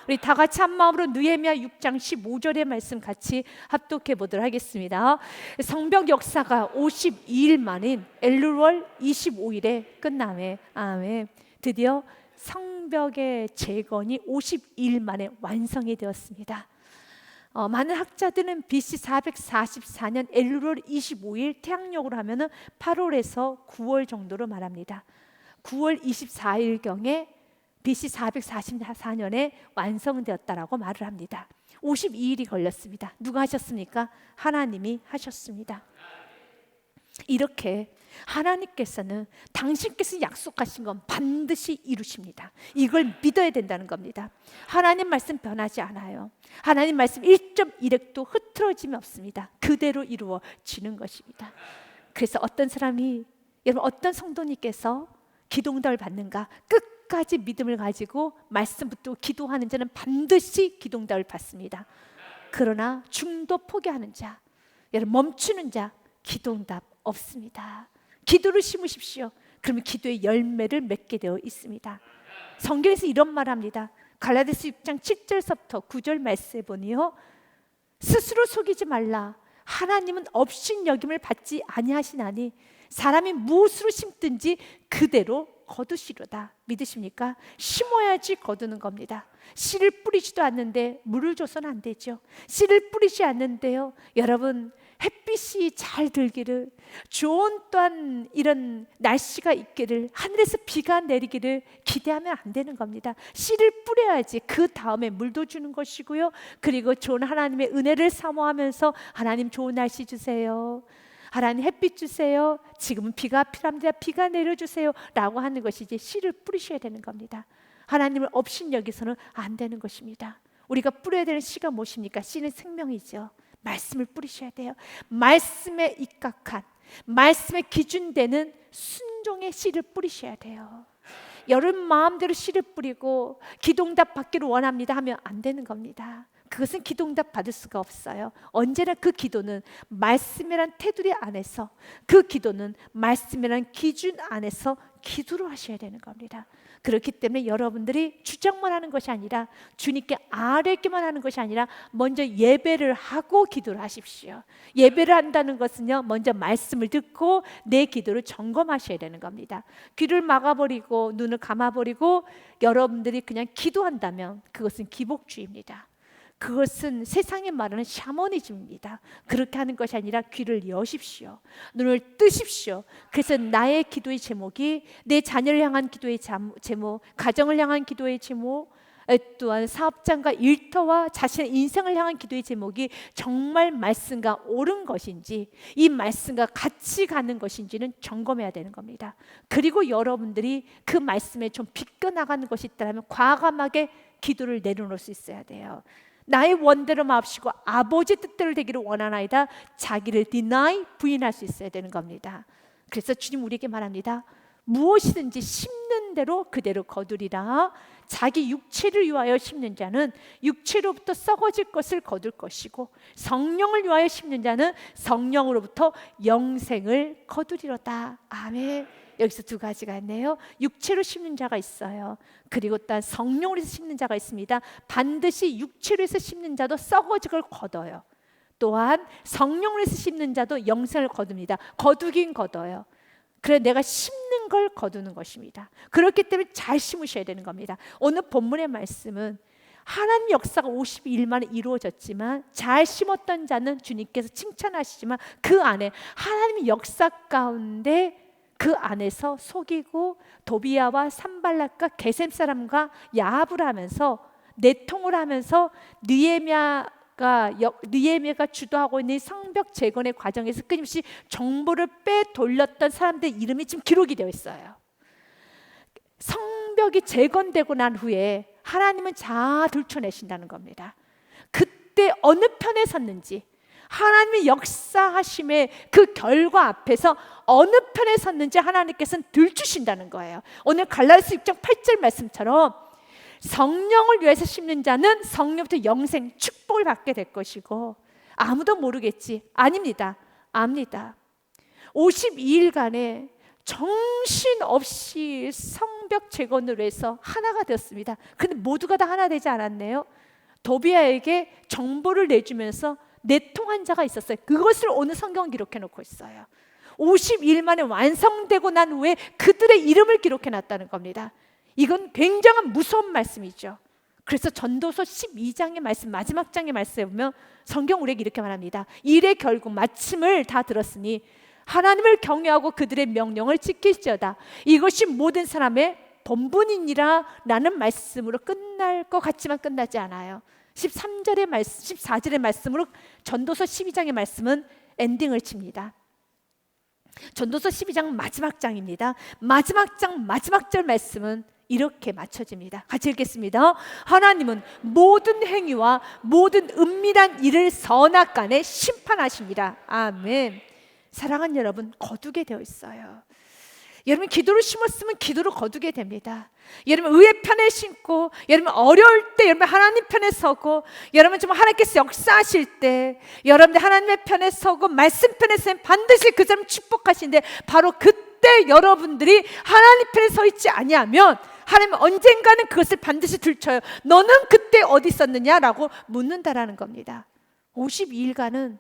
우리 다 같이 한 마음으로 느헤미야 6장 15절의 말씀 같이 합독해 보도록 하겠습니다. 성벽 역사가 52일 만인 엘룰월 25일에 끝남에 아멘. 드디어 성벽의 재건이 52일 만에 완성이 되었습니다. 많은 학자들은 BC 444년 엘룰월 25일 태양력으로 하면은 8월에서 9월 정도로 말합니다. 9월 24일경에 BC 444년에 완성되었다라고 말을 합니다. 52일이 걸렸습니다. 누가 하셨습니까? 하나님이 하셨습니다. 이렇게 하나님께서는 당신께서 약속하신 건 반드시 이루십니다. 이걸 믿어야 된다는 겁니다. 하나님 말씀 변하지 않아요. 하나님 말씀 1.1획도 흐트러짐이 없습니다. 그대로 이루어지는 것입니다. 그래서 어떤 사람이, 여러분 어떤 성도님께서 기도응답을 받는가? 끝까지 믿음을 가지고 말씀 붙들고 기도하는 자는 반드시 기도응답을 받습니다. 그러나 중도 포기하는 자, 여러분 멈추는 자 기도응답 없습니다. 기도를 심으십시오. 그러면 기도의 열매를 맺게 되어 있습니다. 성경에서 이런 말을 합니다. 갈라디아서 6장 7절서부터 9절 말씀에 보니요, 스스로 속이지 말라. 하나님은 업신여김을 받지 아니하시나니 사람이 무엇으로 심든지 그대로 거두시로다. 믿으십니까? 심어야지 거두는 겁니다. 씨를 뿌리지도 않는데 물을 줘서는 안 되죠. 씨를 뿌리지 않는데요, 여러분 햇빛이 잘 들기를, 좋은 또한 이런 날씨가 있기를, 하늘에서 비가 내리기를 기대하면 안 되는 겁니다. 씨를 뿌려야지 그 다음에 물도 주는 것이고요, 그리고 좋은 하나님의 은혜를 사모하면서 하나님 좋은 날씨 주세요, 하나님 햇빛 주세요, 지금은 비가 필요합니다, 비가 내려주세요 라고 하는 것이지 씨를 뿌리셔야 되는 겁니다. 하나님을 업신여기서는 안 되는 것입니다. 우리가 뿌려야 되는 씨가 무엇입니까? 씨는 생명이죠. 말씀을 뿌리셔야 돼요. 말씀에 입각한, 말씀에 기준되는 순종의 씨를 뿌리셔야 돼요. 여러분 마음대로 씨를 뿌리고 기도응답 받기를 원합니다 하면 안 되는 겁니다. 그것은 기도응답 받을 수가 없어요. 언제나 그 기도는 말씀이란 테두리 안에서, 그 기도는 말씀이란 기준 안에서 기도를 하셔야 되는 겁니다. 그렇기 때문에 여러분들이 주장만 하는 것이 아니라, 주님께 아뢰기만 하는 것이 아니라 먼저 예배를 하고 기도를 하십시오. 예배를 한다는 것은요, 먼저 말씀을 듣고 내 기도를 점검하셔야 되는 겁니다. 귀를 막아버리고 눈을 감아버리고 여러분들이 그냥 기도한다면 그것은 기복주의입니다. 그것은 세상에 말하는 샤머니즘입니다. 그렇게 하는 것이 아니라 귀를 여십시오. 눈을 뜨십시오. 그래서 나의 기도의 제목이, 내 자녀를 향한 기도의 제목, 가정을 향한 기도의 제목, 또한 사업장과 일터와 자신의 인생을 향한 기도의 제목이 정말 말씀과 옳은 것인지, 이 말씀과 같이 가는 것인지는 점검해야 되는 겁니다. 그리고 여러분들이 그 말씀에 좀 비껴나가는 것이 있다면 과감하게 기도를 내려놓을 수 있어야 돼요. 나의 원대로 마옵시고 아버지 뜻대로 되기를 원하나이다. 자기를 deny, 부인할 수 있어야 되는 겁니다. 그래서 주님 우리에게 말합니다. 무엇이든지 심는 대로 그대로 거두리라. 자기 육체를 위하여 심는 자는 육체로부터 썩어질 것을 거둘 것이고, 성령을 위하여 심는 자는 성령으로부터 영생을 거두리로다. 아멘. 여기서 두 가지가 있네요. 육체로 심는 자가 있어요. 그리고 또 성령으로 심는 자가 있습니다. 반드시 육체로 해서 심는 자도 썩어질 걸 거둬요. 또한 성령으로 해서 심는 자도 영생을 거둡니다. 거두긴 거둬요. 그래 내가 심는 걸 거두는 것입니다. 그렇기 때문에 잘 심으셔야 되는 겁니다. 오늘 본문의 말씀은 하나님 역사가 52일 만에 이루어졌지만 잘 심었던 자는 주님께서 칭찬하시지만 그 안에 하나님의 역사 가운데, 그 안에서 속이고 도비야와 산발락과 게셈 사람과 야합을 하면서 내통을 하면서 느헤미야가 주도하고 있는 성벽 재건의 과정에서 끊임없이 정보를 빼돌렸던 사람들의 이름이 지금 기록이 되어 있어요. 성벽이 재건되고 난 후에 하나님은 다 들춰내신다는 겁니다. 그때 어느 편에 섰는지, 하나님의 역사하심의 그 결과 앞에서 어느 편에 섰는지 하나님께서는 들추신다는 거예요. 오늘 갈라디아서 6장 8절 말씀처럼 성령을 위해서 심는 자는 성령부터 영생, 축복을 받게 될 것이고, 아무도 모르겠지. 아닙니다. 압니다. 52일간의 정신없이 성벽 재건으로 해서 하나가 되었습니다. 근데 모두가 다 하나 되지 않았네요. 도비아에게 정보를 내주면서 내통한 자가 있었어요. 그것을 오늘 성경 기록해 놓고 있어요. 50일 만에 완성되고 난 후에 그들의 이름을 기록해 놨다는 겁니다. 이건 굉장한 무서운 말씀이죠. 그래서 전도서 12장의 말씀, 마지막 장의 말씀에 보면 성경 우리에게 이렇게 말합니다. 일의 결국 마침을 다 들었으니 하나님을 경외하고 그들의 명령을 지킬지어다. 이것이 모든 사람의 본분이니라 라는 말씀으로 끝날 것 같지만 끝나지 않아요. 13절의 말씀, 14절의 말씀으로 전도서 12장의 말씀은 엔딩을 칩니다. 전도서 12장 마지막 장입니다. 마지막 장 마지막 절 말씀은 이렇게 맞춰집니다. 같이 읽겠습니다. 하나님은 모든 행위와 모든 은밀한 일을 선악간에 심판하십니다. 아멘. 사랑하는 여러분, 거두게 되어 있어요. 여러분 기도를 심었으면 기도로 거두게 됩니다. 여러분 의의 편에 심고, 여러분 어려울 때 여러분 하나님 편에 서고, 여러분 좀 하나님께서 역사하실 때 여러분들 하나님의 편에 서고 말씀 편에 서면 반드시 그 사람 축복하시는데, 바로 그때 여러분들이 하나님 편에 서 있지 아니하면 하나님은 언젠가는 그것을 반드시 들춰요. 너는 그때 어디 있었느냐라고 묻는다라는 겁니다. 52일간은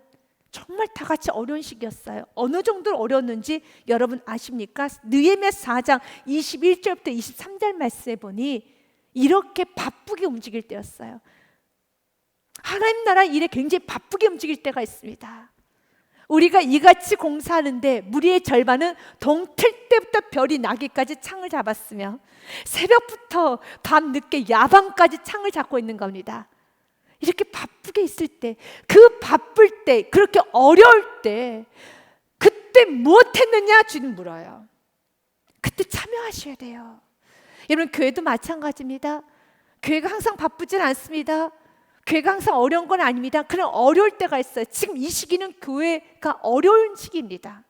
정말 다 같이 어려운 시기였어요. 어느 정도로 어려웠는지 여러분 아십니까? 느헤미야 4장 21절부터 23절 말씀에 보니 이렇게 바쁘게 움직일 때였어요. 하나님 나라 일에 굉장히 바쁘게 움직일 때가 있습니다. 우리가 이같이 공사하는데 무리의 절반은 동틀 때부터 별이 나기까지 창을 잡았으며 새벽부터 밤늦게 야밤까지 창을 잡고 있는 겁니다. 이렇게 바쁘게 있을 때, 그 바쁠 때, 그렇게 어려울 때 그때 무엇했느냐 주님 물어요. 그때 참여하셔야 돼요. 여러분 교회도 마찬가지입니다. 교회가 항상 바쁘진 않습니다. 교회가 항상 어려운 건 아닙니다. 그런 어려울 때가 있어요. 지금 이 시기는 교회가 어려운 시기입니다.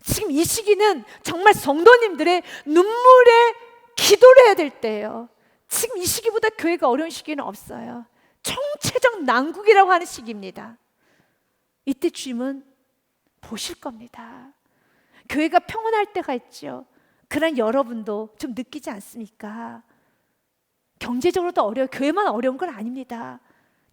지금 이 시기는 정말 성도님들의 눈물에 기도를 해야 될 때예요. 지금 이 시기보다 교회가 어려운 시기는 없어요. 총체적 난국이라고 하는 시기입니다. 이때 주님은 보실 겁니다. 교회가 평온할 때가 있죠. 그런 여러분도 좀 느끼지 않습니까? 경제적으로도 어려워요. 교회만 어려운 건 아닙니다.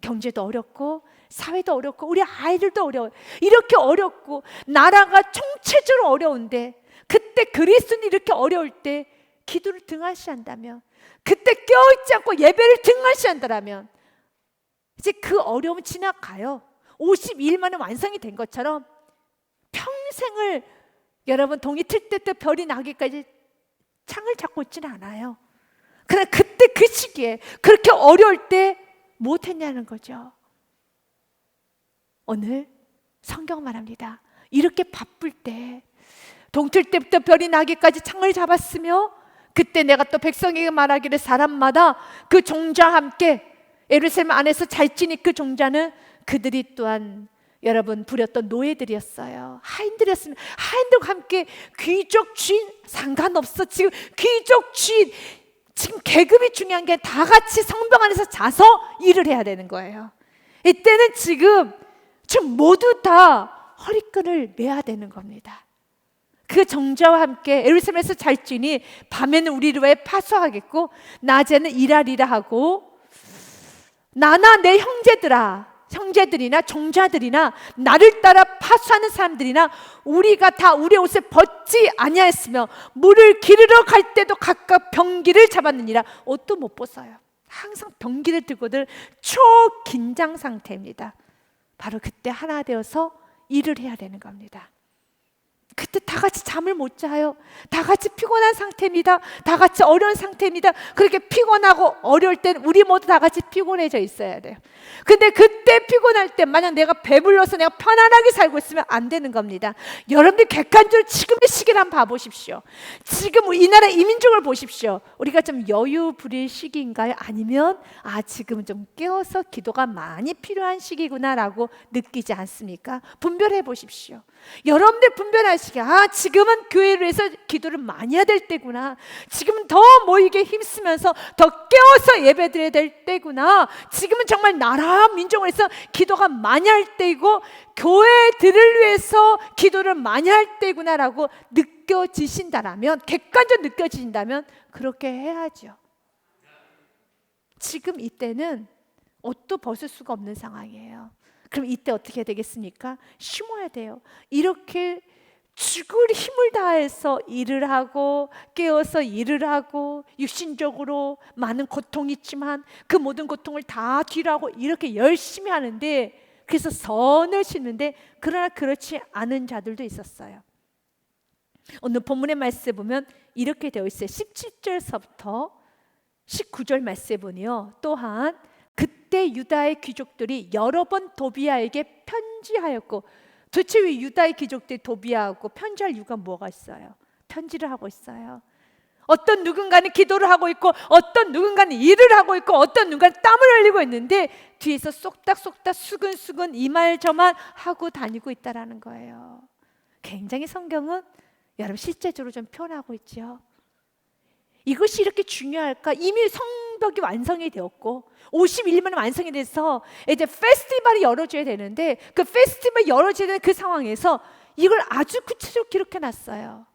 경제도 어렵고 사회도 어렵고 우리 아이들도 어려워요. 이렇게 어렵고 나라가 총체적으로 어려운데, 그때 그리스도인이 이렇게 어려울 때 기도를 등한시한다면, 그때 깨어있지 않고 예배를 등한시한다면 이제 그 어려움은 지나가요. 52일 만에 완성이 된 것처럼 평생을 여러분 동이 틀 때 별이 나기까지 창을 잡고 있지는 않아요. 그러나 그때 그 시기에 그렇게 어려울 때 못했냐는 거죠. 오늘 성경 말합니다. 이렇게 바쁠 때 동틀 때부터 별이 나기까지 창을 잡았으며, 그때 내가 또 백성에게 말하기를 사람마다 그 종자와 함께 예루살렘 안에서 잘 지니 그 종자는 그들이 또한 여러분 부렸던 노예들이었어요. 하인들이었습니다. 하인들과 함께 귀족 주인 상관없어. 지금 귀족 주인, 지금 계급이 중요한 게 다 같이 성벽 안에서 자서 일을 해야 되는 거예요. 이때는 지금 모두 다 허리끈을 매야 되는 겁니다. 그 종자와 함께 예루살렘에서 잘 지니 밤에는 우리를 위해 파수하겠고 낮에는 일하리라 하고, 나나 내 형제들이나 종자들이나 나를 따라 파수하는 사람들이나 우리가 다 우리의 옷을 벗지 아니하였으며 물을 기르러 갈 때도 각각 병기를 잡았느니라. 옷도 못 벗어요. 항상 병기를 들고들 초긴장 상태입니다. 바로 그때 하나 되어서 일을 해야 되는 겁니다. 그때 다 같이 잠을 못 자요. 다 같이 피곤한 상태입니다. 다 같이 어려운 상태입니다. 그렇게 피곤하고 어려울 땐 우리 모두 다 같이 피곤해져 있어야 돼요. 근데 그때 피곤할 때 만약 내가 배불러서 내가 편안하게 살고 있으면 안 되는 겁니다. 여러분들 객관적으로 지금의 시기를 한번 봐보십시오. 지금 이 나라 이민족을 보십시오. 우리가 좀 여유 부릴 시기인가요? 아니면 지금은 좀 깨어서 기도가 많이 필요한 시기구나라고 느끼지 않습니까? 분별해 보십시오. 여러분들 분별하시기, 지금은 교회를 위해서 기도를 많이 해야 될 때구나. 지금은 더 모이게 힘쓰면서 더 깨어서 예배드려야 될 때구나. 지금은 정말 나라 민족을 위해서 기도가 많이 할 때이고 교회들을 위해서 기도를 많이 할 때구나라고 느껴지신다라면, 객관적으로 느껴지신다면 그렇게 해야죠. 지금 이때는 옷도 벗을 수가 없는 상황이에요. 그럼 이때 어떻게 되겠습니까? 심어야 돼요. 이렇게 죽을 힘을 다해서 일을 하고 깨어서 일을 하고 육신적으로 많은 고통이 있지만 그 모든 고통을 다 뒤로하고 이렇게 열심히 하는데, 그래서 선을 심는데, 그러나 그렇지 않은 자들도 있었어요. 오늘 본문의 말씀에 보면 이렇게 되어 있어요. 17절서부터 19절 말씀에 보니요, 또한 그때 유다의 귀족들이 여러 번 도비아에게 편지하였고, 도대체 왜 유다의 귀족들이 도비아하고 편지할 이유가 뭐가 있어요? 편지를 하고 있어요. 어떤 누군가는 기도를 하고 있고, 어떤 누군가는 일을 하고 있고, 어떤 누군가는 땀을 흘리고 있는데 뒤에서 쏙닥쏙닥 수근수근 이 말 저 말 하고 다니고 있다라는 거예요. 굉장히 성경은 여러분 실제적으로 좀 표현하고 있죠. 이것이 이렇게 중요할까? 이미 성벽이 완성이 되었고 51만 완성이 돼서 이제 페스티벌이 열어줘야 되는데, 그 페스티벌이 열어져야 되는 그 상황에서 이걸 아주 구체적으로 기록해 놨어요.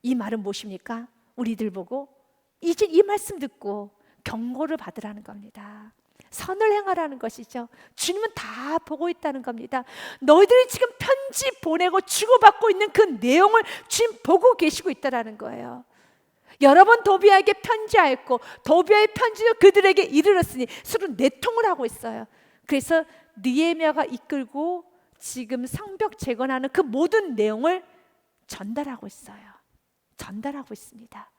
이 말은 무엇입니까? 우리들 보고 이제 이 말씀 듣고 경고를 받으라는 겁니다. 선을 행하라는 것이죠. 주님은 다 보고 있다는 겁니다. 너희들이 지금 편지 보내고 주고받고 있는 그 내용을 주님 보고 계시고 있다는 거예요. 여러 번 도비아에게 편지하였고 도비아의 편지도 그들에게 이르렀으니 서로 내통을 하고 있어요. 그래서 느헤미야가 이끌고 지금 성벽 재건하는 그 모든 내용을 전달하고 있어요. 전달하고 있습니다.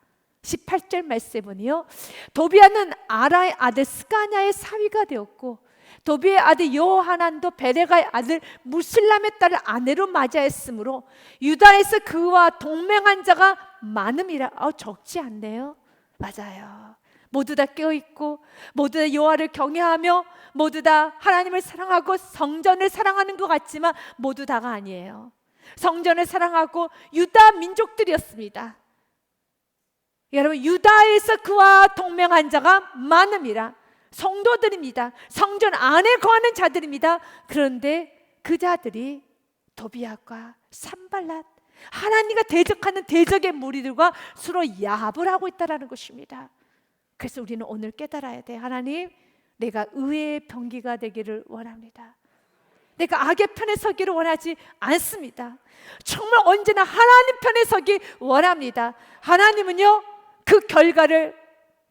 18절 말씀에 보니요, 도비아는 아라의 아들 스가냐의 사위가 되었고 도비의 아들 여호하난도 베레가의 아들 무슬람의 딸을 아내로 맞이하였으므로 유다에서 그와 동맹한 자가 많음이라. 적지 않네요. 맞아요. 모두 다 깨어있고 모두 다 여호와를 경외하며 모두 다 하나님을 사랑하고 성전을 사랑하는 것 같지만 모두 다가 아니에요. 성전을 사랑하고 유다 민족들이었습니다. 여러분, 유다에서 그와 동맹한 자가 많음이라. 성도들입니다. 성전 안에 거하는 자들입니다. 그런데 그 자들이 도비아과 산발랏, 하나님과 대적하는 대적의 무리들과 서로 야합을 하고 있다는 것입니다. 그래서 우리는 오늘 깨달아야 돼. 하나님, 내가 의의 병기가 되기를 원합니다. 내가 악의 편에 서기를 원하지 않습니다. 정말 언제나 하나님 편에 서기 원합니다. 하나님은요, 그 결과를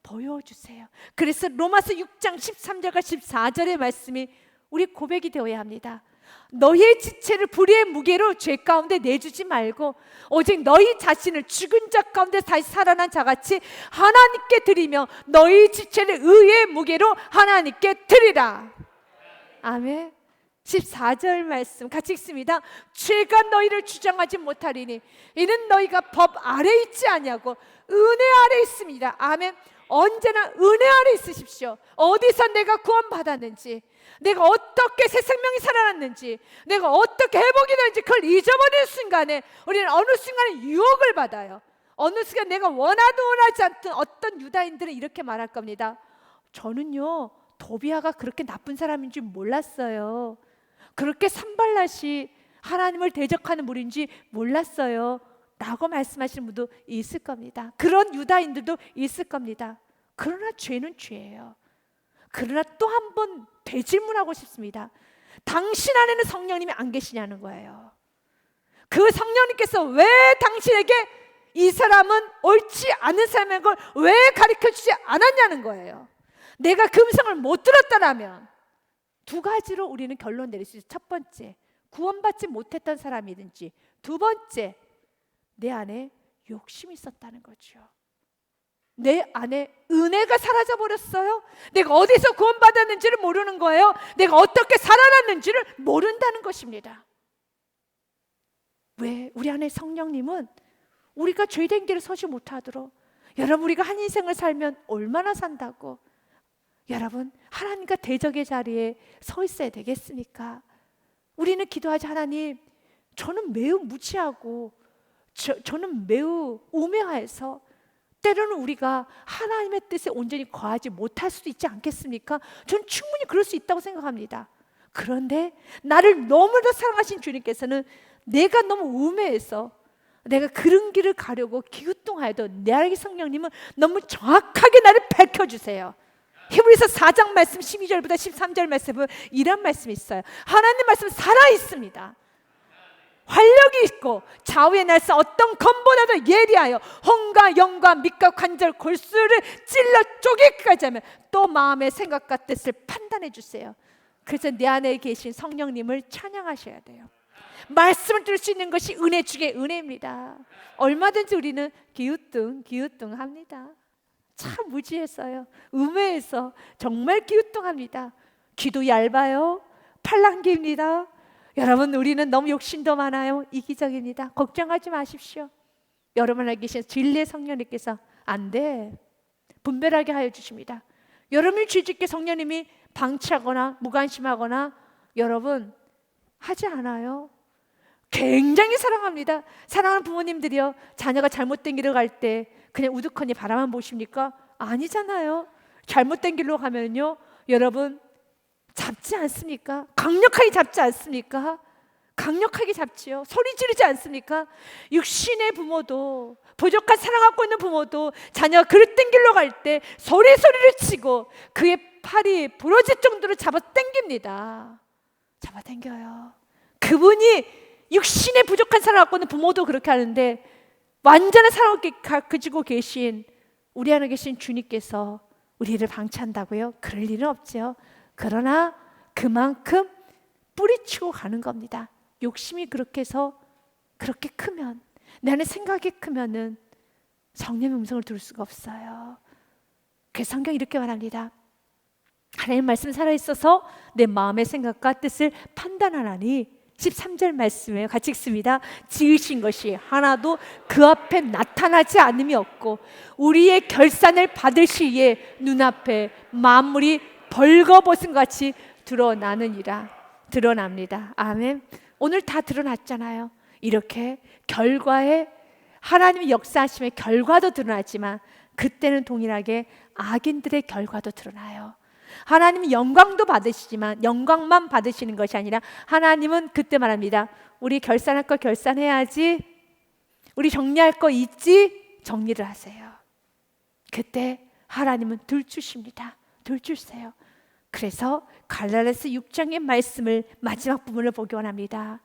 보여주세요. 그래서 로마서 6장 13절과 14절의 말씀이 우리 고백이 되어야 합니다. 너희의 지체를 불의의 무게로 죄 가운데 내주지 말고 오직 너희 자신을 죽은 자 가운데 다시 살아난 자같이 하나님께 드리며 너희 지체를 의의 무게로 하나님께 드리라. 아멘. 14절 말씀 같이 읽습니다. 죄가 너희를 주장하지 못하리니 이는 너희가 법 아래 있지 아니하고 은혜 아래 있습니다. 아멘. 언제나 은혜 아래 있으십시오. 어디서 내가 구원받았는지, 내가 어떻게 새 생명이 살아났는지, 내가 어떻게 회복이 되는지 그걸 잊어버리는 순간에 우리는 어느 순간에 유혹을 받아요. 어느 순간 내가 원하든 원하지 않든 어떤 유다인들은 이렇게 말할 겁니다. 저는요, 도비아가 그렇게 나쁜 사람인 줄 몰랐어요. 그렇게 산발랏이 하나님을 대적하는 무리인지 몰랐어요 라고 말씀하시는 분도 있을 겁니다. 그런 유다인들도 있을 겁니다. 그러나 죄는 죄예요. 그러나 또 한 번 되질문하고 싶습니다. 당신 안에는 성령님이 안 계시냐는 거예요. 그 성령님께서 왜 당신에게 이 사람은 옳지 않은 사람인 걸 왜 가르쳐주지 않았냐는 거예요. 내가 그 음성을 못 들었다라면 두 가지로 우리는 결론 내릴 수 있어요. 첫 번째, 구원받지 못했던 사람이든지, 두 번째, 내 안에 욕심이 있었다는 거죠. 내 안에 은혜가 사라져 버렸어요. 내가 어디서 구원받았는지를 모르는 거예요. 내가 어떻게 살아났는지를 모른다는 것입니다. 왜? 우리 안에 성령님은 우리가 죄된 길을 서지 못하도록, 여러분, 우리가 한 인생을 살면 얼마나 산다고 여러분 하나님과 대적의 자리에 서 있어야 되겠습니까? 우리는 기도하지, 하나님, 저는 매우 무지하고 저는 매우 우매해서 때로는 우리가 하나님의 뜻에 온전히 거하지 못할 수도 있지 않겠습니까? 저는 충분히 그럴 수 있다고 생각합니다. 그런데 나를 너무나 사랑하신 주님께서는 내가 너무 우매해서, 내가 그런 길을 가려고 기우뚱하여도 나에게 성령님은 너무 정확하게 나를 밝혀주세요. 히브리서 4장 말씀 12절부터 13절 말씀은 이런 말씀이 있어요. 하나님 말씀은 살아있습니다. 활력이 있고 좌우의 날선 어떤 검보다도 예리하여 혼과 영과 밑과 관절 골수를 찔러 쪼개기까지 하면 또 마음의 생각과 뜻을 판단해 주세요. 그래서 내 안에 계신 성령님을 찬양하셔야 돼요. 말씀을 들을 수 있는 것이 은혜 중에 은혜입니다. 얼마든지 우리는 기우뚱합니다. 참 무지했어요. 음해에서 정말 기우뚱합니다. 귀도 얇아요. 팔랑귀입니다. 여러분, 우리는 너무 욕심도 많아요. 이기적입니다. 걱정하지 마십시오. 여러분 안에 계신 진리의 성령님께서 안 돼, 분별하게 하여 주십니다. 여러분이 죄짓게 성령님이 방치하거나 무관심하거나 여러분 하지 않아요. 굉장히 사랑합니다. 사랑하는 부모님들이요, 자녀가 잘못된 길을 갈 때 그냥 우두커니 바라만 보십니까? 아니잖아요. 잘못된 길로 가면요, 여러분 잡지 않습니까? 강력하게 잡지 않습니까? 강력하게 잡지요. 소리 지르지 않습니까? 육신의 부모도, 부족한 사랑 갖고 있는 부모도 자녀가 그릇된 길로 갈 때 소리를 치고 그의 팔이 부러질 정도로 잡아 당깁니다. 잡아 당겨요. 그분이 육신의 부족한 사랑 갖고 있는 부모도 그렇게 하는데 완전한 사랑을 가지고 계신 우리 안에 계신 주님께서 우리를 방치한다고요? 그럴 일은 없죠. 그러나 그만큼 뿌리치고 가는 겁니다. 욕심이 그렇게 해서 그렇게 크면, 내 안에 생각이 크면은 성령의 음성을 들을 수가 없어요. 그래서 성경이 이렇게 말합니다. 하나님의 말씀 살아있어서 내 마음의 생각과 뜻을 판단하나니, 13절 말씀이에요. 같이 읽습니다. 지으신 것이 하나도 그 앞에 나타나지 않음이 없고 우리의 결산을 받을 시에 눈앞에 만물이 벌거벗은 같이 드러납니다. 아멘. 오늘 다 드러났잖아요. 이렇게 결과에 하나님의 역사하심의 결과도 드러났지만 그때는 동일하게 악인들의 결과도 드러나요. 하나님은 영광도 받으시지만 영광만 받으시는 것이 아니라 하나님은 그때 말합니다. 우리 결산할 거 결산해야지, 우리 정리할 거 있지, 정리를 하세요. 그때 하나님은 들추십니다. 들추세요. 그래서 갈라디아서 6장의 말씀을 마지막 부분을 보기 원합니다.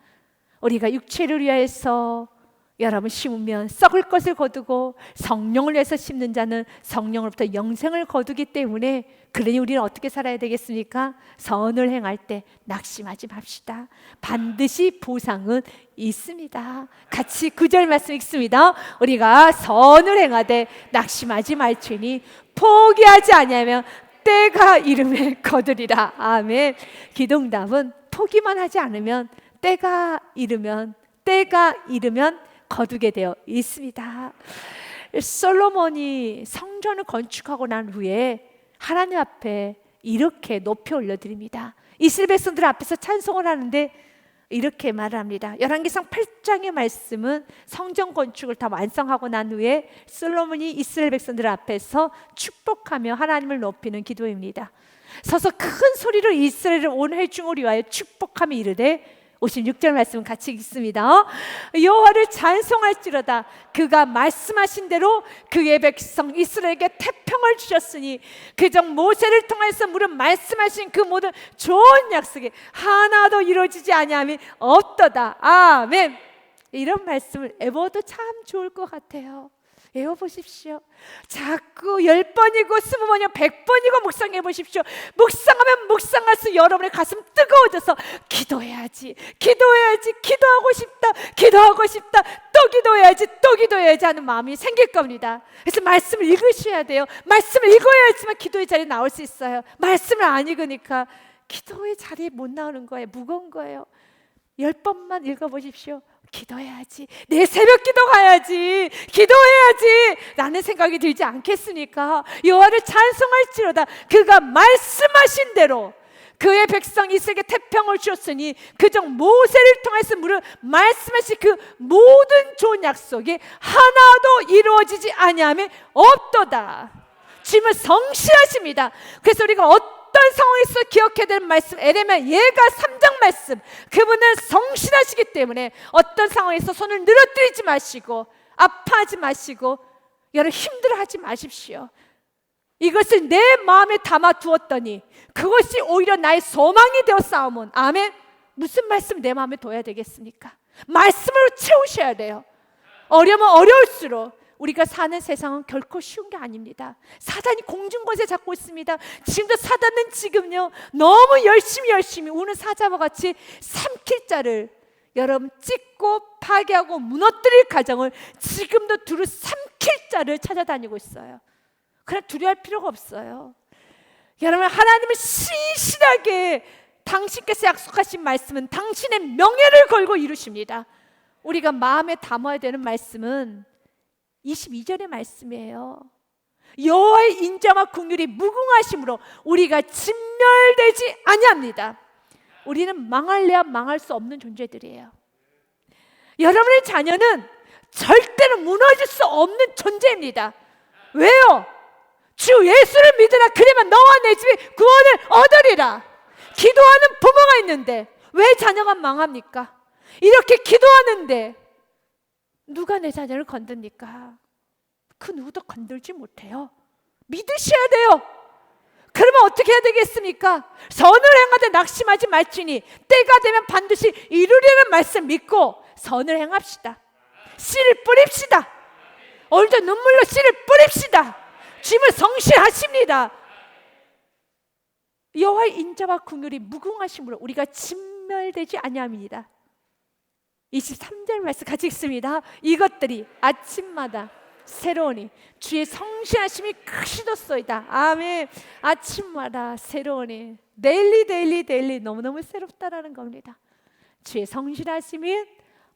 우리가 육체를 위하여서 여러분 심으면 썩을 것을 거두고 성령을 위해서 심는 자는 성령으로부터 영생을 거두기 때문에, 그러니 우리는 어떻게 살아야 되겠습니까? 선을 행할 때 낙심하지 맙시다. 반드시 보상은 있습니다. 같이 9절 말씀 읽습니다. 우리가 선을 행하되 낙심하지 말지니 포기하지 아니하면 때가 이름에 거두리라. 아멘. 기도응답은 포기만 하지 않으면 때가 이르면 거두게 되어 있습니다. 솔로몬이 성전을 건축하고 난 후에 하나님 앞에 이렇게 높이 올려드립니다. 이스라엘 백성들 앞에서 찬송을 하는데 이렇게 말합니다. 열왕기상 8장의 말씀은 성전 건축을 다 완성하고 난 후에 솔로몬이 이스라엘 백성들 앞에서 축복하며 하나님을 높이는 기도입니다. 서서 큰 소리로 이스라엘을 온 회중을 위하여 축복하며 이르되, 56절 말씀 같이 읽습니다. 여호와를 찬송할지로다. 그가 말씀하신 대로 그의 백성 이스라엘에게 태평을 주셨으니 그정 모세를 통해서 물은 말씀하신 그 모든 좋은 약속이 하나도 이루어지지 아니함이 없도다. 아멘. 이런 말씀을 외워도 참 좋을 것 같아요. 외워보십시오. 자꾸 10번이고 20번이고 100번이고 묵상해 보십시오. 묵상하면 묵상할수록 여러분의 가슴 뜨거워져서 기도해야지 기도하고 싶다 또 기도해야지 하는 마음이 생길 겁니다. 그래서 말씀을 읽으셔야 돼요. 말씀을 읽어야지만 기도의 자리에 나올 수 있어요. 말씀을 안 읽으니까 기도의 자리에 못 나오는 거예요. 무거운 거예요. 10번만 읽어보십시오. 기도해야지, 내 새벽 기도 가야지, 기도해야지 라는 생각이 들지 않겠습니까? 여호와를 찬송할지로다. 그가 말씀하신 대로 그의 백성 이스라엘에게 태평을 주었으니 그정 모세를 통해서 물은 말씀하신 그 모든 좋은 약속이 하나도 이루어지지 아니함이 없도다. 주님은 성실하십니다. 그래서 우리가 어떤 어떤 상황에서 기억해야 되는 말씀, 에레미야 예가 3장 말씀. 그분은 성실하시기 때문에 어떤 상황에서 손을 늘어뜨리지 마시고 아파하지 마시고 여러분 힘들어하지 마십시오. 이것을 내 마음에 담아 두었더니 그것이 오히려 나의 소망이 되어 싸우면, 아멘. 무슨 말씀 내 마음에 둬야 되겠습니까? 말씀으로 채우셔야 돼요. 어려면 어려울수록 우리가 사는 세상은 결코 쉬운 게 아닙니다. 사단이 공중권세 잡고 있습니다. 지금도 사단은 지금요 너무 열심히 우는 사자와 같이 삼킬 자를 여러분 찍고 파괴하고 무너뜨릴 가정을 지금도 두루 삼킬 자를 찾아다니고 있어요. 그러나 두려워할 필요가 없어요. 여러분, 하나님은 신실하게 당신께서 약속하신 말씀은 당신의 명예를 걸고 이루십니다. 우리가 마음에 담아야 되는 말씀은 22절의 말씀이에요. 여호와의 인자와 긍휼이 무궁하심으로 우리가 진멸되지 아니합니다. 우리는 망할래야 망할 수 없는 존재들이에요. 여러분의 자녀는 절대로 무너질 수 없는 존재입니다. 왜요? 주 예수를 믿으라. 그러면 너와 내 집이 구원을 얻으리라. 기도하는 부모가 있는데 왜 자녀가 망합니까? 이렇게 기도하는데 누가 내 자녀를 건듭니까? 그 누구도 건들지 못해요. 믿으셔야 돼요. 그러면 어떻게 해야 되겠습니까? 선을 행하되 낙심하지 말지니 때가 되면 반드시 이루리라는 말씀 믿고 선을 행합시다. 씨를 뿌립시다. 오늘도 눈물로 씨를 뿌립시다. 주님을 성실하십니다. 여호와의 인자와 긍휼이 무궁하심으로 우리가 진멸되지 아니함이니라. 23절 말씀 같이 읽습니다. 이것들이 아침마다 새로우니 주의 성실하심이 크시도소이다. 아멘. 아침마다 새로우니 데일리 너무너무 새롭다라는 겁니다. 주의 성실하심이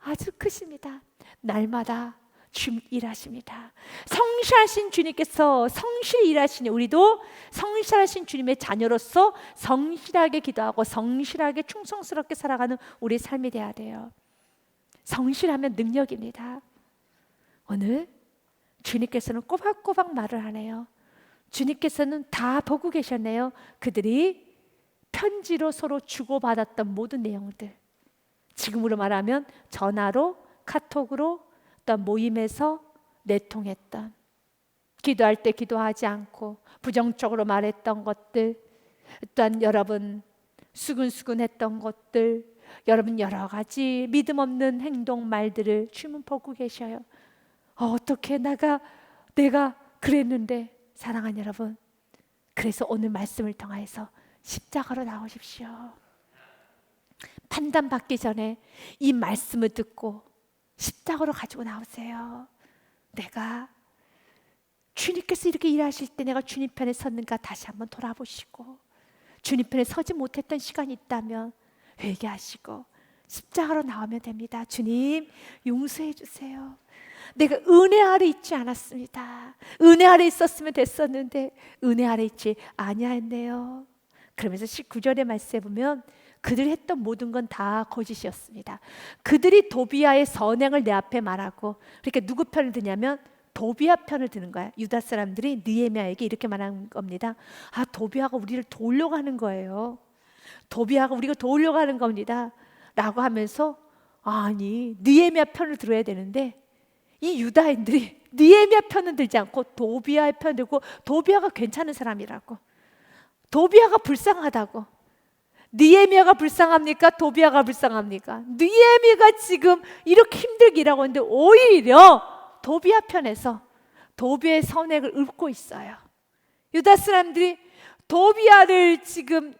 아주 크십니다. 날마다 주님 일하십니다. 성실하신 주님께서 성실히 일하시니 우리도 성실하신 주님의 자녀로서 성실하게 기도하고 성실하게 충성스럽게 살아가는 우리의 삶이 되어야 돼요. 성실하면 능력입니다. 오늘 주님께서는 꼬박꼬박 말을 하네요. 주님께서는 다 보고 계셨네요. 그들이 편지로 서로 주고받았던 모든 내용들, 지금으로 말하면 전화로, 카톡으로, 어떤 모임에서 내통했던, 기도할 때 기도하지 않고 부정적으로 말했던 것들, 또한 여러분 수근수근했던 것들, 여러분 여러 가지 믿음 없는 행동 말들을 주님은 보고 계셔요. 어떻게 내가 그랬는데, 사랑하는 여러분, 그래서 오늘 말씀을 통해서 십자가로 나오십시오. 판단받기 전에 이 말씀을 듣고 십자가로 가지고 나오세요. 내가 주님께서 이렇게 일하실 때 내가 주님 편에 섰는가 다시 한번 돌아보시고, 주님 편에 서지 못했던 시간이 있다면 회개하시고 십자가로 나오면 됩니다. 주님 용서해 주세요. 내가 은혜 아래 있지 않았습니다. 은혜 아래 있었으면 됐었는데 은혜 아래 있지 아니했네요. 그러면서 19절의 말씀에 보면 그들이 했던 모든 건 다 거짓이었습니다. 그들이 도비아의 선행을 내 앞에 말하고, 그러니까 누구 편을 드냐면 도비아 편을 드는 거야. 유다 사람들이 느헤미야에게 이렇게 말한 겁니다. 도비아가 우리를 도우려고 하는 거예요. 도비아가 우리가 도우려고 하는 겁니다 라고 하면서, 아니 느헤미야 편을 들어야 되는데 이 유다인들이 느헤미야 편은 들지 않고 도비아의 편을 들고, 도비아가 괜찮은 사람이라고, 도비아가 불쌍하다고. 느헤미야가 불쌍합니까? 도비아가 불쌍합니까? 느헤미야가 지금 이렇게 힘들게 일하고 있는데 오히려 도비아 편에서 도비아의 선행을 읊고 있어요. 유다 사람들이 도비아를 지금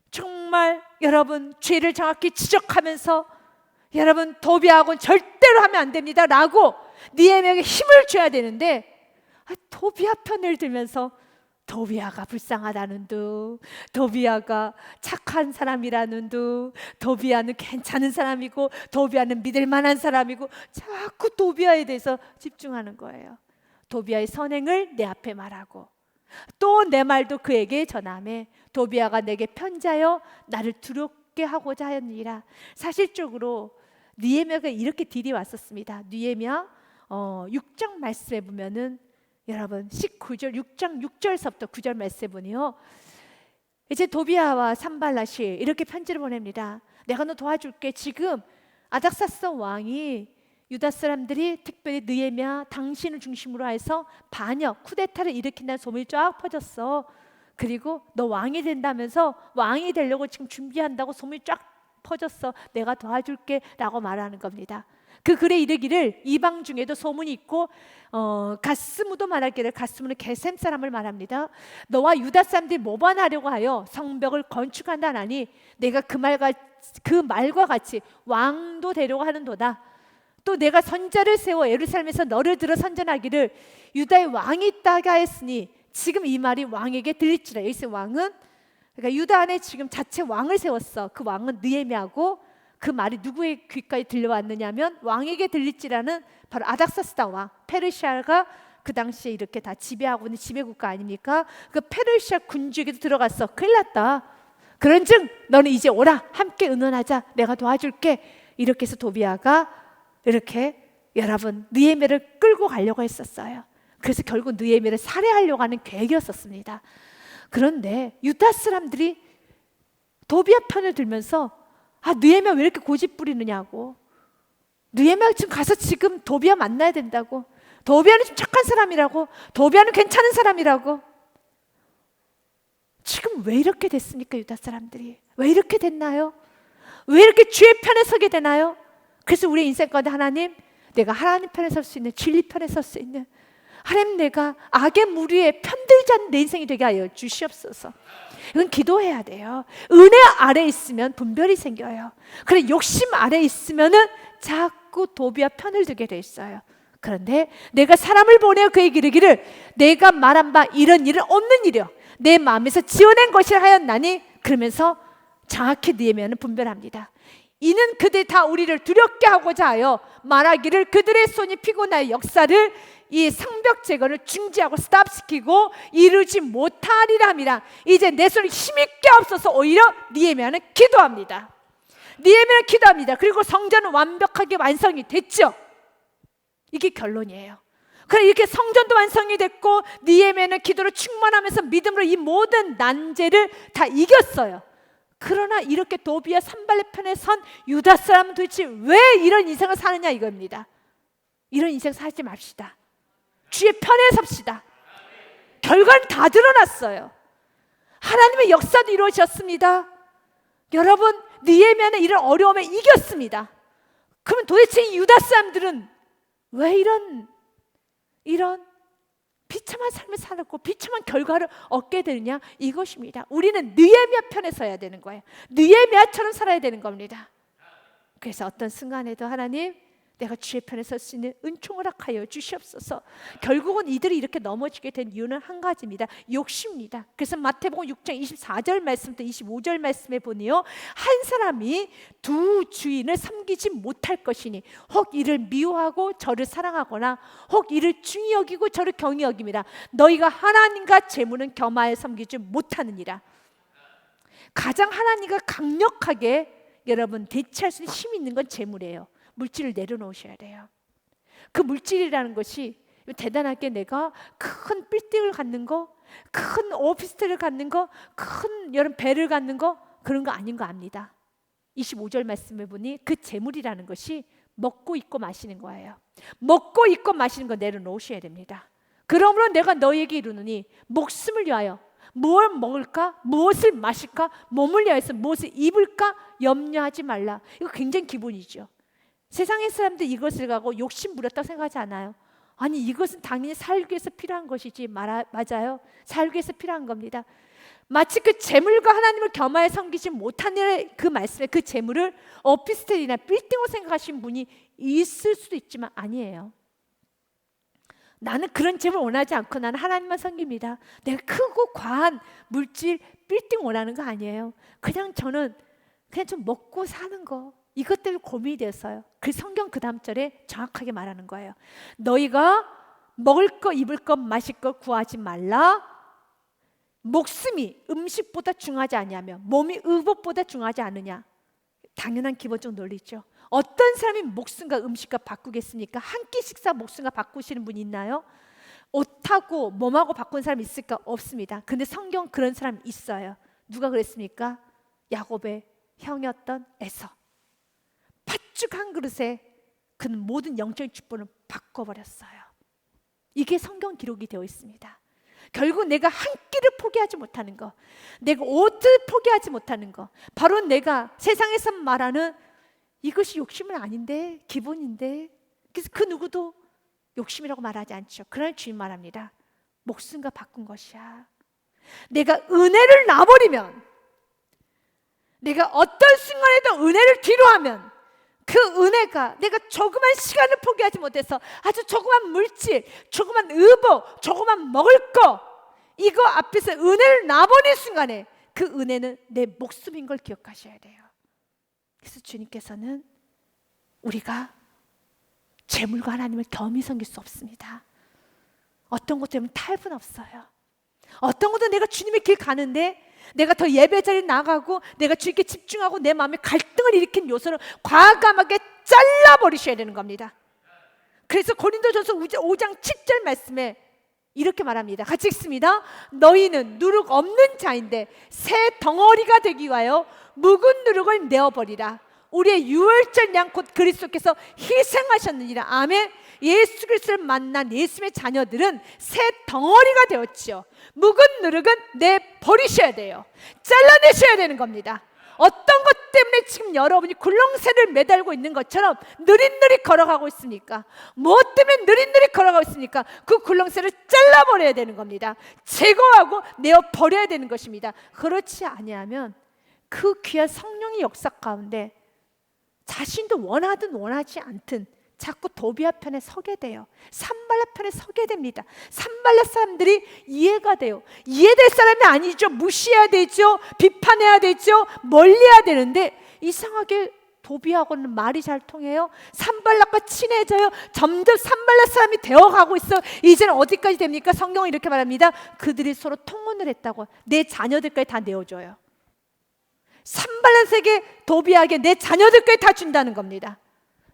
정말 여러분 죄를 정확히 지적하면서, 여러분 도비아하고는 절대로 하면 안 됩니다 라고 느헤미야에게 힘을 줘야 되는데, 도비아 편을 들면서 도비아가 불쌍하다는 둥, 도비아가 착한 사람이라는 둥, 도비아는 괜찮은 사람이고 도비아는 믿을 만한 사람이고 자꾸 도비아에 대해서 집중하는 거예요. 도비아의 선행을 내 앞에 말하고 또 내 말도 그에게 전하매 도비아가 내게 편지하여 나를 두렵게 하고자 하였느니라. 사실적으로 느헤미야가 이렇게 딜이 왔었습니다. 느헤미야 6장 말씀에 보면은 여러분 19절 6장 6절서부터 9절 말씀에 보니요, 이제 도비아와 산발랏이 이렇게 편지를 보냅니다. 내가 너 도와줄게. 지금 아닥사스 왕이 유다 사람들이 특별히 느헤미야 당신을 중심으로 해서 반역, 쿠데타를 일으킨다는 소문이 쫙 퍼졌어. 그리고 너 왕이 된다면서 왕이 되려고 지금 준비한다고 소문이 쫙 퍼졌어. 내가 도와줄게 라고 말하는 겁니다. 그 글에 이르기를 이방 중에도 소문이 있고 가스무도 말하기를, 가스무는 게셈 사람을 말합니다. 너와 유다 사람들이 모반하려고 하여 성벽을 건축한다 하니 내가 그 말과 같이 왕도 되려고 하는도다. 또 내가 선자를 세워 예루살렘에서 너를 들어 선전하기를 유다의 왕이 있다가 했으니 지금 이 말이 왕에게 들릴지라. 여기서 왕은, 그러니까 유다 안에 지금 자체 왕을 세웠어. 그 왕은 느헤미야고, 그 말이 누구의 귀까지 들려왔느냐면 왕에게 들릴지라는 바로 아닥사스다 왕, 페르시아가 그 당시에 이렇게 다 지배하고 있는 지배국가 아닙니까? 그 페르시아 군주에게도 들어갔어. 큰일 났다. 그런즉 너는 이제 오라, 함께 의논하자, 내가 도와줄게. 이렇게 해서 도비아가 이렇게 여러분 느헤미야를 끌고 가려고 했었어요. 그래서 결국 느헤미야를 살해하려고 하는 계획이었었습니다. 그런데 유다 사람들이 도비아 편을 들면서 느헤미야 왜 이렇게 고집 부리느냐고, 느헤미야 지금 가서 지금 도비아 만나야 된다고, 도비아는 좀 착한 사람이라고, 도비아는 괜찮은 사람이라고. 지금 왜 이렇게 됐습니까? 유다 사람들이 왜 이렇게 됐나요? 왜 이렇게 주의 편에 서게 되나요? 그래서 우리 인생 가운데 하나님, 내가 하나님 편에 설 수 있는, 진리 편에 설 수 있는, 하나님 내가 악의 무리에 편들지 않는 내 인생이 되게 하여 주시옵소서. 이건 기도해야 돼요. 은혜 아래 있으면 분별이 생겨요. 그래 욕심 아래 있으면은 자꾸 도비아 편을 들게 돼 있어요. 그런데 내가 사람을 보내어 그에게 이르기를 내가 말한 바 이런 일은 없는 일이요 내 마음에서 지어낸 것이라 하였나니, 그러면서 정확히 느헤미야는 분별합니다. 이는 그들 다 우리를 두렵게 하고자 하여 말하기를 그들의 손이 피곤하여 역사를, 이 성벽 재건을 중지하고 스탑시키고 이루지 못하리라 함이라. 이제 내 손이 힘있게 없어서 오히려 느헤미야는 기도합니다. 느헤미야는 기도합니다. 그리고 성전은 완벽하게 완성이 됐죠. 이게 결론이에요. 그래 이렇게 성전도 완성이 됐고 느헤미야는 기도로 충만하면서 믿음으로 이 모든 난제를 다 이겼어요. 그러나 이렇게 도비아 산발렛 편에 선 유다 사람은 도대체 왜 이런 인생을 사느냐 이겁니다. 이런 인생 살지 맙시다. 주의 편에 섭시다. 결과는 다 드러났어요. 하나님의 역사도 이루어졌습니다. 여러분 느헤미야는 이런 어려움에 이겼습니다. 그러면 도대체 이 유다 사람들은 왜 이런 비참한 삶을 살았고 비참한 결과를 얻게 되느냐, 이것입니다. 우리는 느헤미야 편에 서야 되는 거예요. 느헤미야처럼 살아야 되는 겁니다. 그래서 어떤 순간에도 하나님, 내가 주의 편에 설 수 있는 은총을 허락하여 주시옵소서. 결국은 이들이 이렇게 넘어지게 된 이유는 한 가지입니다. 욕심입니다. 그래서 마태복음 6장 24절 말씀부터 25절 말씀에 보니요, 한 사람이 두 주인을 섬기지 못할 것이니 혹 이를 미워하고 저를 사랑하거나 혹 이를 중히 여기고 저를 경히 여김이라. 너희가 하나님과 재물은 겸하여 섬기지 못하느니라. 가장 하나님과 강력하게 여러분 대체할 수 있는 힘이 있는 건 재물이에요. 물질을 내려놓으셔야 돼요. 그 물질이라는 것이 대단하게 내가 큰 빌딩을 갖는 거, 큰 오피스텔을 갖는 거, 큰 여러 배를 갖는 거, 그런 거 아닌 거 압니다. 25절 말씀에 보니 그 재물이라는 것이 먹고 입고 마시는 거예요. 먹고 입고 마시는 거 내려놓으셔야 됩니다. 그러므로 내가 너희에게 이르노니 목숨을 위하여 무엇을 먹을까, 무엇을 마실까, 몸을 위하여서 무엇을 입을까 염려하지 말라. 이거 굉장히 기본이죠. 세상의 사람들 이것을 가고 욕심 부렸다고 생각하지 않아요. 아니 이것은 당연히 살기 위해서 필요한 것이지. 맞아요. 살기 위해서 필요한 겁니다. 마치 그 재물과 하나님을 겸하여 섬기지 못하는 그 말씀에 그 재물을 오피스텔이나 빌딩으로 생각하시는 분이 있을 수도 있지만 아니에요. 나는 그런 재물 원하지 않고 나는 하나님만 섬깁니다. 내가 크고 과한 물질 빌딩 원하는 거 아니에요. 그냥 저는 그냥 좀 먹고 사는 거, 이것 때문에 고민이 됐어요. 그 성경 그 다음 절에 정확하게 말하는 거예요. 너희가 먹을 거, 입을 거, 마실 거 구하지 말라. 목숨이 음식보다 중요하지 않냐며 몸이 의복보다 중요하지 않느냐. 당연한 기본적 논리죠. 어떤 사람이 목숨과 음식과 바꾸겠습니까? 한 끼 식사 목숨과 바꾸시는 분이 있나요? 옷하고 몸하고 바꾼 사람 있을까? 없습니다. 근데 성경 그런 사람 있어요. 누가 그랬습니까? 야곱의 형이었던 에서. 팥죽 한 그릇에 그는 모든 영적인 축복을 바꿔버렸어요. 이게 성경 기록이 되어 있습니다. 결국 내가 한 끼를 포기하지 못하는 거, 내가 옷을 포기하지 못하는 거, 바로 내가 세상에서 말하는 이것이 욕심은 아닌데 기본인데, 그래서 그 누구도 욕심이라고 말하지 않죠. 그러나 주님 말합니다. 목숨과 바꾼 것이야. 내가 은혜를 놔버리면, 내가 어떤 순간에도 은혜를 뒤로하면 그 은혜가 내가 조그만 시간을 포기하지 못해서 아주 조그만 물질, 조그만 의복, 조그만 먹을 거, 이거 앞에서 은혜를 놔버린 순간에 그 은혜는 내 목숨인 걸 기억하셔야 돼요. 그래서 주님께서는 우리가 재물과 하나님을 겸히 섬길 수 없습니다. 어떤 것 때문에 탈분 없어요. 어떤 것도 내가 주님의 길 가는데 내가 더 예배 자리에 나가고 내가 주님께 집중하고 내 마음에 갈등을 일으킨 요소를 과감하게 잘라버리셔야 되는 겁니다. 그래서 고린도전서 5장 7절 말씀에 이렇게 말합니다. 같이 읽습니다. 너희는 누룩 없는 자인데 새 덩어리가 되기 위하여 묵은 누룩을 내어버리라. 우리의 유월절 양 곧 그리스도께서 희생하셨느니라. 아멘. 예수 그리스도를 만난 예수의 자녀들은 새 덩어리가 되었지요. 묵은 누룩은 내버리셔야 돼요. 잘라내셔야 되는 겁니다. 어떤 것 때문에 지금 여러분이 굴렁쇠를 매달고 있는 것처럼 느릿느릿 걸어가고 있습니까? 무엇 때문에 느릿느릿 걸어가고 있습니까? 그 굴렁쇠를 잘라버려야 되는 겁니다. 제거하고 내어버려야 되는 것입니다. 그렇지 아니하면 그 귀한 성령의 역사 가운데 자신도 원하든 원하지 않든 자꾸 도비아 편에 서게 돼요. 산발라 편에 서게 됩니다. 산발라 사람들이 이해가 돼요. 이해될 사람이 아니죠. 무시해야 되죠. 비판해야 되죠. 멀리해야 되는데 이상하게 도비하고는 말이 잘 통해요. 산발라과 친해져요. 점점 산발라 사람이 되어가고 있어요. 이제는 어디까지 됩니까? 성경은 이렇게 말합니다. 그들이 서로 통혼을 했다고. 내 자녀들까지 다 내어줘요. 산발라에게 도비하게 내 자녀들까지 다 준다는 겁니다.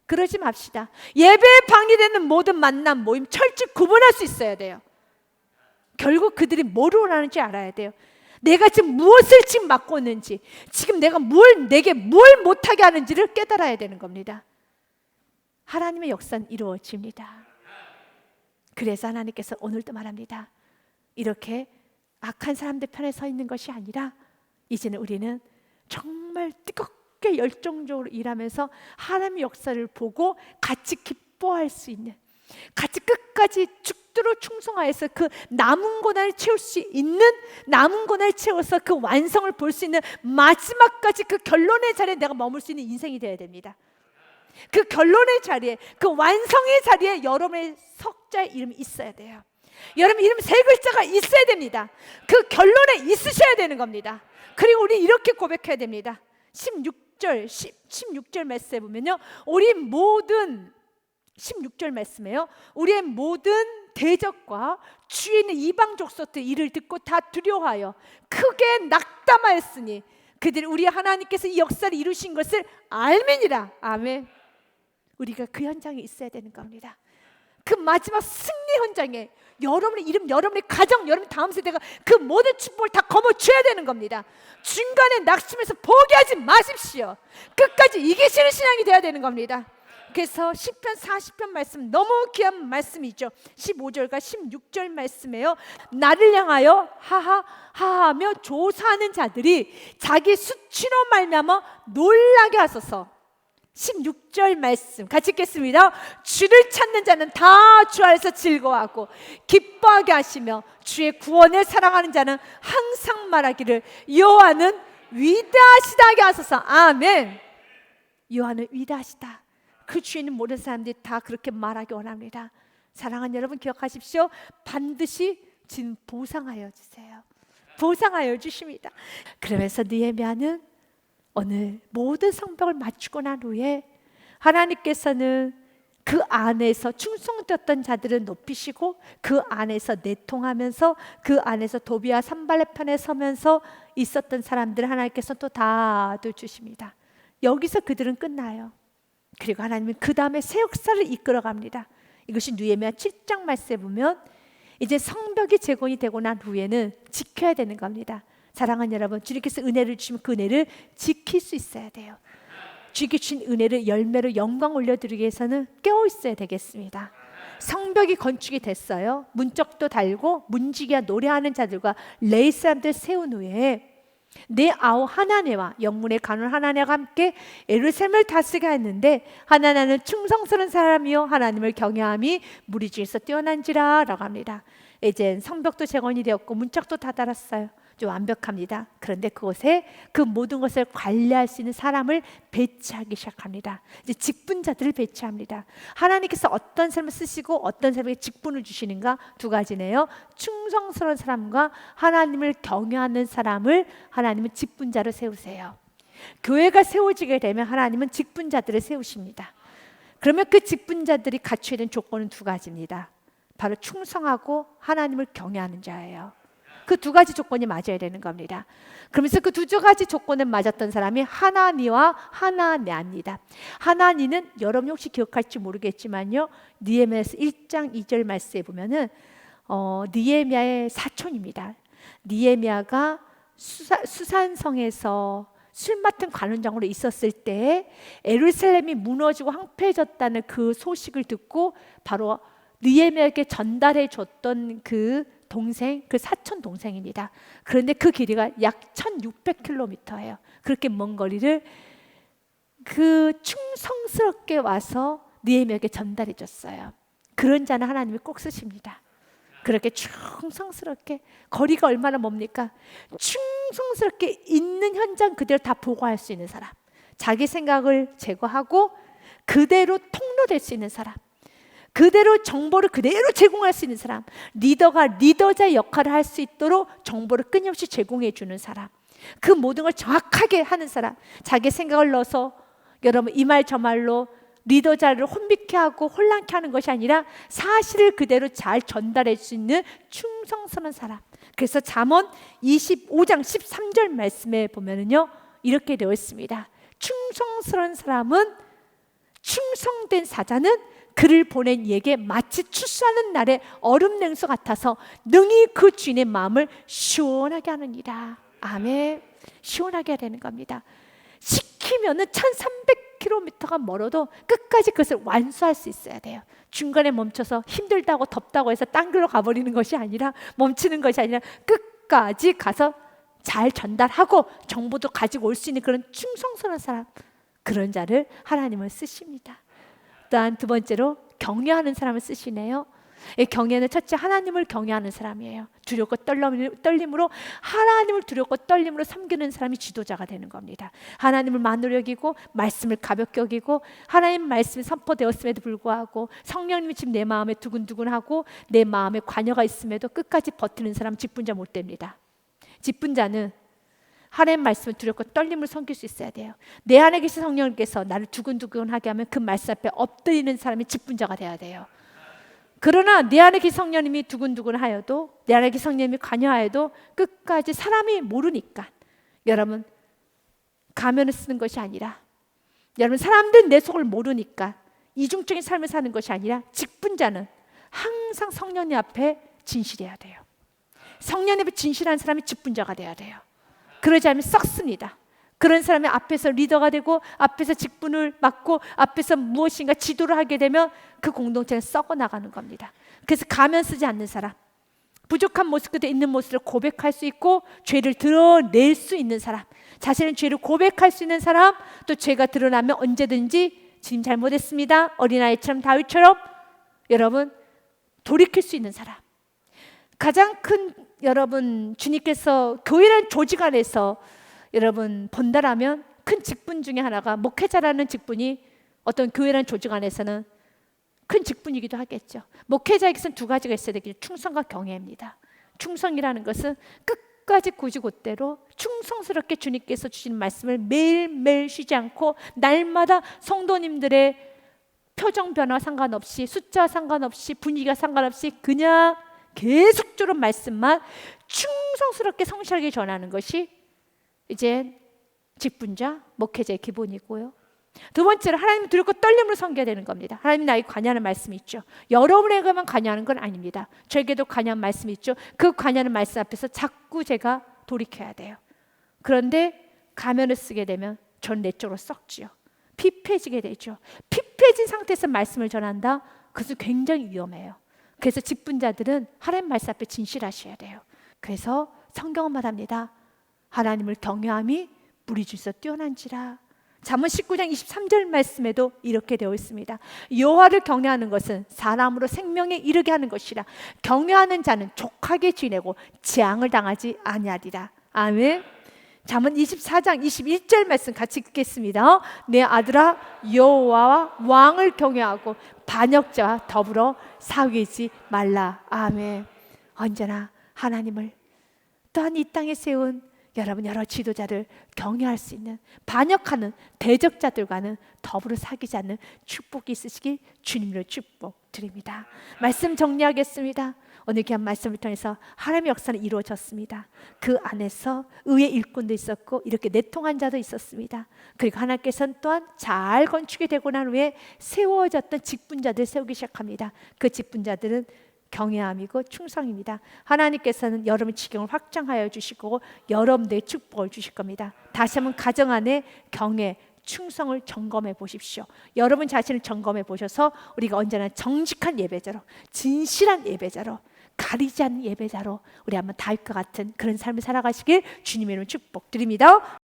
그러지 맙시다. 예배에 방해되는 모든 만남 모임 철저히 구분할 수 있어야 돼요. 결국 그들이 뭐를 원하는지 알아야 돼요. 내가 지금 무엇을 지금 맡고 있는지, 지금 내가 내게 뭘 못하게 하는지를 깨달아야 되는 겁니다. 하나님의 역사는 이루어집니다. 그래서 하나님께서 오늘도 말합니다. 이렇게 악한 사람들 편에 서 있는 것이 아니라 이제는 우리는 정말 뜨겁게 열정적으로 일하면서 하나님의 역사를 보고 같이 기뻐할 수 있는, 같이 끝까지 죽도록 충성하여서 그 남은 고난을 채울 수 있는, 남은 고난을 채워서 그 완성을 볼 수 있는 마지막까지 그 결론의 자리에 내가 머물 수 있는 인생이 되어야 됩니다. 그 결론의 자리에, 그 완성의 자리에 여러분의 석자의 이름이 있어야 돼요. 여러분 이름 세 글자가 있어야 됩니다. 그 결론에 있으셔야 되는 겁니다. 그리고 우리 이렇게 고백해야 됩니다. 16절 말씀에 보면요, 우리 모든 16절 말씀에요, 우리의 모든 대적과 주위에 있는 이방 족속들 이를 듣고 다 두려워하여 크게 낙담하였으니 그들이 우리 하나님께서 이 역사를 이루신 것을 알매니라. 아멘. 우리가 그 현장에 있어야 되는 겁니다. 그 마지막 승리 현장에 여러분의 이름, 여러분의 가정, 여러분의 다음 세대가 그 모든 축복을 다 거머쥐어야 되는 겁니다. 중간에 낙심해서 포기하지 마십시오. 끝까지 이기시는 신앙이 되어야 되는 겁니다. 그래서 시편 40편 말씀, 너무 귀한 말씀이죠. 15절과 16절 말씀에요, 나를 향하여 하하하하며 조사하는 자들이 자기 수치로 말미암아 놀라게 하소서. 16절 말씀 같이 읽겠습니다. 주를 찾는 자는 다 주 안에서 즐거워하고 기뻐하게 하시며 주의 구원을 사랑하는 자는 항상 말하기를 여호와는 위대하시다 하게 하소서. 아멘. 여호와는 위대하시다. 그 주에 있는 모든 사람들이 다 그렇게 말하기 원합니다. 사랑하는 여러분 기억하십시오. 반드시 지금 보상하여 주세요. 보상하여 주십니다. 그러면서 느헤미야는 오늘 모든 성벽을 마치고 난 후에 하나님께서는 그 안에서 충성되었던 자들을 높이시고 그 안에서 내통하면서 그 안에서 도비와 산발라 편에 서면서 있었던 사람들을 하나님께서 또 다 주십니다. 여기서 그들은 끝나요. 그리고 하나님은 그 다음에 새 역사를 이끌어갑니다. 이것이 느헤미야 7장 말씀에 보면 이제 성벽이 재건이 되고 난 후에는 지켜야 되는 겁니다. 사랑하는 여러분, 주님께서 은혜를 주시면 그 은혜를 지킬 수 있어야 돼요. 주님께 주신 은혜를 열매로 영광 올려드리기 위해서는 깨어 있어야 되겠습니다. 성벽이 건축이 됐어요. 문짝도 달고 문지기와 노래하는 자들과 레위 사람들 세운 후에 내 아우 하나네와 영문의 간원 하나네와 함께 예루살렘을 다스리게 했는데, 하나나는 충성스러운 사람이요 하나님을 경외함이 무리 중에서 뛰어난지라 라고 합니다. 이젠 성벽도 재건이 되었고 문짝도 다 달았어요. 좀 완벽합니다. 그런데 그곳에 그 모든 것을 관리할 수 있는 사람을 배치하기 시작합니다. 이제 직분자들을 배치합니다. 하나님께서 어떤 사람을 쓰시고 어떤 사람에게 직분을 주시는가? 두 가지네요. 충성스러운 사람과 하나님을 경외하는 사람을 하나님은 직분자로 세우세요. 교회가 세워지게 되면 하나님은 직분자들을 세우십니다. 그러면 그 직분자들이 갖춰야 되는 조건은 두 가지입니다. 바로 충성하고 하나님을 경외하는 자예요. 그 두 가지 조건이 맞아야 되는 겁니다. 그러면서 그 두 가지 조건을 맞았던 사람이 하나니와 하나냐입니다. 하나니는 여러분 혹시 기억할지 모르겠지만요, 느헤미야서 1장 2절 말씀에 보면은 느헤미야의 사촌입니다. 느헤미야가 수산성에서 술 맡은 관원장으로 있었을 때 예루살렘이 무너지고 황폐해졌다는 그 소식을 듣고 바로 느헤미야에게 전달해 줬던 그 동생, 그 사촌 동생입니다. 그런데 그 길이가 약 1600km예요. 그렇게 먼 거리를 그 충성스럽게 와서 느헤미야에게 전달해 줬어요. 그런 자는 하나님이 꼭 쓰십니다. 그렇게 충성스럽게, 거리가 얼마나 멉니까? 충성스럽게 있는 현장 그대로 다 보고할 수 있는 사람, 자기 생각을 제거하고 그대로 통로될 수 있는 사람, 그대로 정보를 그대로 제공할 수 있는 사람, 리더가 리더자의 역할을 할 수 있도록 정보를 끊임없이 제공해 주는 사람, 그 모든 걸 정확하게 하는 사람, 자기 생각을 넣어서 여러분 이 말 저 말로 리더자를 혼미케 하고 혼란케 하는 것이 아니라 사실을 그대로 잘 전달할 수 있는 충성스러운 사람. 그래서 잠언 25장 13절 말씀에 보면은요, 이렇게 되어 있습니다. 충성스러운 사람은, 충성된 사자는 그를 보낸 이에게 마치 추수하는 날의 얼음 냉수 같아서 능히 그 주인의 마음을 시원하게 하느니라. 아멘. 시원하게 해야 되는 겁니다. 시키면은 1300km가 멀어도 끝까지 그것을 완수할 수 있어야 돼요. 중간에 멈춰서 힘들다고 덥다고 해서 딴 길로 가버리는 것이 아니라, 멈추는 것이 아니라 끝까지 가서 잘 전달하고 정보도 가지고 올 수 있는 그런 충성스러운 사람, 그런 자를 하나님은 쓰십니다. 또한 두 번째로 경외하는 사람을 쓰시네요. 경외는 첫째 하나님을 경외하는 사람이에요. 두렵고 떨림으로, 하나님을 두렵고 떨림으로 섬기는 사람이 지도자가 되는 겁니다. 하나님을 만으로 여기고 말씀을 가볍게 여기고, 하나님 말씀이 선포되었음에도 불구하고 성령님이 지금 내 마음에 두근두근하고 내 마음에 관여가 있음에도 끝까지 버티는 사람 직분자 못 됩니다. 직분자는 하나님 말씀을 두렵고 떨림을 섬길 수 있어야 돼요. 내 안에 계신 성령님께서 나를 두근두근하게 하면 그 말씀 앞에 엎드리는 사람이 직분자가 돼야 돼요. 그러나 내 안에 계신 성령님이 두근두근하여도, 내 안에 계신 성령님이 관여하여도 끝까지 사람이 모르니까, 여러분 가면을 쓰는 것이 아니라, 여러분 사람들은 내 속을 모르니까 이중적인 삶을 사는 것이 아니라, 직분자는 항상 성령님 앞에 진실해야 돼요. 성령님 앞에 진실한 사람이 직분자가 돼야 돼요. 그러지 않으면 썩습니다. 그런 사람이 앞에서 리더가 되고 앞에서 직분을 맡고 앞에서 무엇인가 지도를 하게 되면 그 공동체는 썩어 나가는 겁니다. 그래서 가면 쓰지 않는 사람, 부족한 모습 그대로 있는 모습을 고백할 수 있고 죄를 드러낼 수 있는 사람, 자신의 죄를 고백할 수 있는 사람, 또 죄가 드러나면 언제든지 주님 잘못했습니다, 어린아이처럼 다윗처럼 여러분 돌이킬 수 있는 사람. 가장 큰, 여러분 주님께서 교회라는 조직 안에서 여러분 본다라면 큰 직분 중에 하나가, 목회자라는 직분이 어떤 교회라는 조직 안에서는 큰 직분이기도 하겠죠. 목회자에게서는 두 가지가 있어야 되겠죠. 충성과 경외입니다. 충성이라는 것은 끝까지 고지곳대로 충성스럽게 주님께서 주시는 말씀을 매일매일 쉬지 않고 날마다 성도님들의 표정 변화 상관없이, 숫자 상관없이, 분위기가 상관없이 그냥 계속적으로 말씀만 충성스럽게 성실하게 전하는 것이 이제 직분자, 목회자의 기본이고요. 두 번째로 하나님을 두렵고 떨림으로 섬겨야 되는 겁니다. 하나님이 나에게 관여하는 말씀이 있죠. 여러분에게만 관여하는 건 아닙니다. 저에게도 관여하는 말씀이 있죠. 그 관여하는 말씀 앞에서 자꾸 제가 돌이켜야 돼요. 그런데 가면을 쓰게 되면 전 내적으로 썩지요. 피폐해지게 되죠. 피폐해진 상태에서 말씀을 전한다? 그것은 굉장히 위험해요. 그래서 직분자들은 하나님 말씀 앞에 진실하셔야 돼요. 그래서 성경은 말합니다. 하나님을 경외함이 무리 중에서 뛰어난지라. 잠언 19장 23절 말씀에도 이렇게 되어 있습니다. 여호와를 경외하는 것은 사람으로 생명에 이르게 하는 것이라. 경외하는 자는 족하게 지내고 재앙을 당하지 아니하리라. 아멘. 잠언 24장 21절 말씀 같이 읽겠습니다. 내 아들아, 여호와와 왕을 경외하고 반역자와 더불어 사귀지 말라. 아멘. 언제나 하나님을 또한 이 땅에 세운 여러분 여러 지도자를 경외할 수 있는, 반역하는 대적자들과는 더불어 사귀지 않는 축복이 있으시길 주님으로 축복드립니다. 말씀 정리하겠습니다. 오늘 귀한 말씀을 통해서 하나님의 역사는 이루어졌습니다. 그 안에서 의의 일꾼도 있었고 이렇게 내통한 자도 있었습니다. 그리고 하나님께서는 또한 잘 건축이 되고 난 후에 세워졌던 직분자들을 세우기 시작합니다. 그 직분자들은 경외함이고 충성입니다. 하나님께서는 여러분 지경을 확장하여 주시고 여러분들의 축복을 주실 겁니다. 다시 한번 가정 안에 경외, 충성을 점검해 보십시오. 여러분 자신을 점검해 보셔서 우리가 언제나 정직한 예배자로, 진실한 예배자로, 가리지 않는 예배자로 우리 한번 다윗과 같은 그런 삶을 살아가시길 주님의 이름으로 축복드립니다.